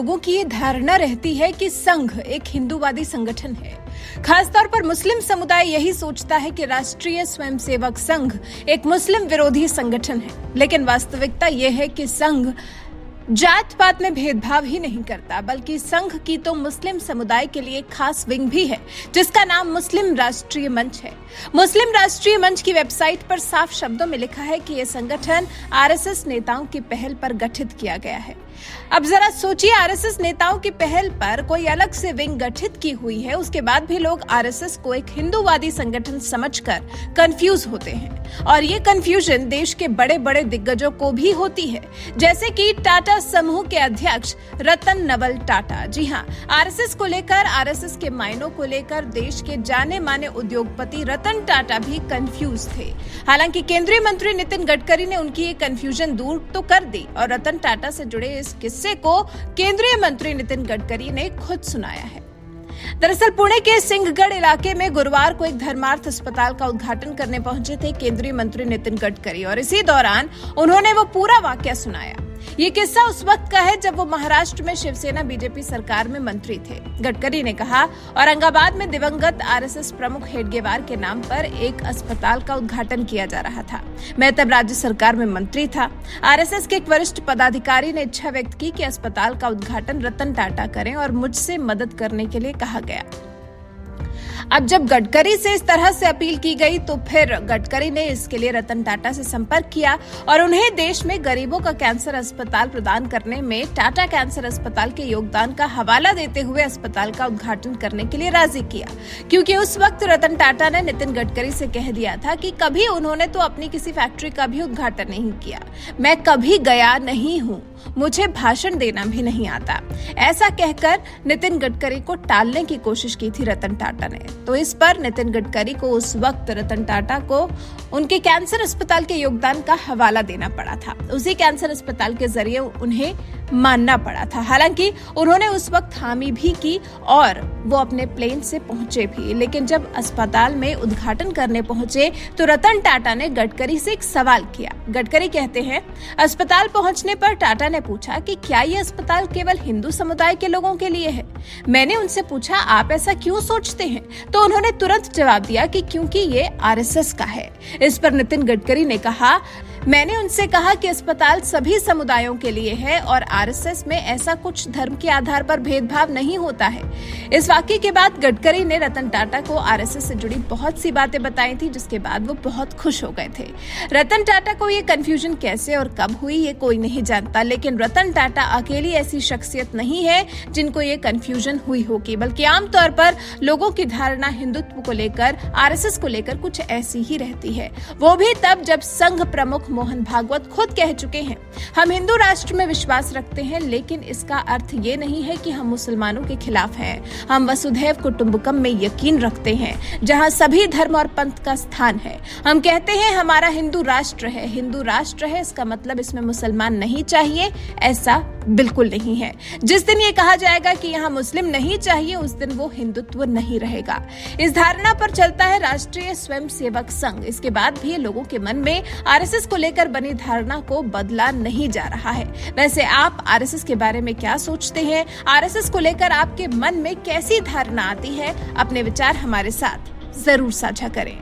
लोगों की ये धारणा रहती है कि संघ एक हिंदूवादी संगठन है। खासतौर पर मुस्लिम समुदाय यही सोचता है कि राष्ट्रीय स्वयंसेवक संघ एक मुस्लिम विरोधी संगठन है, लेकिन वास्तविकता यह है कि संघ जात पात में भेदभाव ही नहीं करता, बल्कि संघ की तो मुस्लिम समुदाय के लिए खास विंग भी है, जिसका नाम मुस्लिम राष्ट्रीय मंच है। मुस्लिम राष्ट्रीय मंच की वेबसाइट पर साफ शब्दों में लिखा है कि यह संगठन आरएसएस नेताओं की पहल पर गठित किया गया है। अब जरा सोचिए, आरएसएस नेताओं की पहल पर कोई अलग से विंग गठित की हुई है, उसके बाद भी लोग आरएसएस को एक हिंदूवादी संगठन समझकर कंफ्यूज होते हैं। और ये कंफ्यूजन देश के बड़े बड़े दिग्गजों को भी होती है, जैसे कि टाटा समूह के अध्यक्ष रतन नवल टाटा। जी हाँ, आरएसएस को लेकर, आरएसएस के मायनों को लेकर देश के जाने माने उद्योगपति रतन टाटा भी कंफ्यूज थे। हालांकि केंद्रीय मंत्री नितिन गडकरी ने उनकी ये कंफ्यूजन दूर तो कर दी और रतन टाटा से जुड़े इस किस्से को केंद्रीय मंत्री नितिन गडकरी ने खुद सुनाया है। दरअसल पुणे के सिंहगढ़ इलाके में गुरुवार को एक धर्मार्थ अस्पताल का उद्घाटन करने पहुंचे थे केंद्रीय मंत्री नितिन गडकरी, और इसी दौरान उन्होंने वो पूरा वाकया सुनाया। ये किस्सा उस वक्त का है जब वो महाराष्ट्र में शिवसेना बीजेपी सरकार में मंत्री थे। गडकरी ने कहा, औरंगाबाद में दिवंगत आरएसएस प्रमुख हेडगेवार के नाम पर एक अस्पताल का उद्घाटन किया जा रहा था। मैं तब राज्य सरकार में मंत्री था। आरएसएस के एक वरिष्ठ पदाधिकारी ने इच्छा व्यक्त की कि अस्पताल का उद्घाटन रतन टाटा करें और मुझसे मदद करने के लिए कहा गया। अब जब गडकरी से इस तरह से अपील की गई तो फिर गडकरी ने इसके लिए रतन टाटा से संपर्क किया और उन्हें देश में गरीबों का कैंसर अस्पताल प्रदान करने में टाटा कैंसर अस्पताल के योगदान का हवाला देते हुए अस्पताल का उद्घाटन करने के लिए राजी किया, क्योंकि उस वक्त रतन टाटा ने नितिन गडकरी से कह दिया था कि कभी उन्होंने तो अपनी किसी फैक्ट्री का भी उद्घाटन नहीं किया। मैं कभी गया नहीं हूँ, मुझे भाषण देना भी नहीं आता। ऐसा कहकर नितिन गडकरी को टालने की कोशिश की थी रतन टाटा ने। तो इस पर नितिन गडकरी को उस वक्त रतन टाटा को उनके कैंसर अस्पताल के योगदान का हवाला देना पड़ा था। उसी कैंसर अस्पताल के जरिए उन्हें मानना पड़ा था। हालांकि उन्होंने उस वक्त हामी भी की और वो अपने प्लेन से पहुंचे भी, लेकिन जब अस्पताल में उद्घाटन करने पहुंचे तो रतन टाटा ने गडकरी से एक सवाल किया। गडकरी कहते हैं, अस्पताल पहुंचने पर टाटा ने पूछा कि क्या ये अस्पताल केवल हिंदू समुदाय के लोगों के लिए है। मैंने उनसे पूछा, आप ऐसा क्यों सोचते हैं? तो उन्होंने तुरंत जवाब दिया कि क्योंकि ये आरएसएस का है। इस पर नितिन गडकरी ने कहा, मैंने उनसे कहा कि अस्पताल सभी समुदायों के लिए है और आरएसएस में ऐसा कुछ धर्म के आधार पर भेदभाव नहीं होता है। इस वाक्य के बाद गडकरी ने रतन टाटा को आरएसएस से जुड़ी बहुत सी बातें बताई थी, जिसके बाद वो बहुत खुश हो गए थे। रतन टाटा को ये कंफ्यूजन कैसे और कब हुई ये कोई नहीं जानता, लेकिन रतन टाटा अकेली ऐसी शख्सियत नहीं है जिनको ये कंफ्यूजन हुई होगी, बल्कि आमतौर पर लोगों की धारणा हिंदुत्व को लेकर, आरएसएस को लेकर कुछ ऐसी ही रहती है। वो भी तब जब संघ प्रमुख मोहन भागवत खुद कह चुके हैं, हम हिंदू राष्ट्र में विश्वास रखते हैं, लेकिन इसका अर्थ ये नहीं है कि हम मुसलमानों के खिलाफ हैं। हम वसुधैव कुटुंबकम में यकीन रखते हैं, जहां सभी धर्म और पंथ का स्थान है। हम कहते हैं हमारा हिंदू राष्ट्र है। हिंदू राष्ट्र है इसका मतलब इसमें मुसलमान नहीं चाहिए, ऐसा बिल्कुल नहीं है। जिस दिन ये कहा जाएगा कि यहाँ मुस्लिम नहीं चाहिए, उस दिन वो हिंदुत्व नहीं रहेगा। इस धारणा पर चलता है राष्ट्रीय स्वयंसेवक संघ। इसके बाद भी लोगों के मन में आरएसएस को लेकर बनी धारणा को बदला नहीं जा रहा है। वैसे आप आरएसएस के बारे में क्या सोचते हैं? आरएसएस को लेकर आपके मन में कैसी धारणा आती है? अपने विचार हमारे साथ जरूर साझा करें।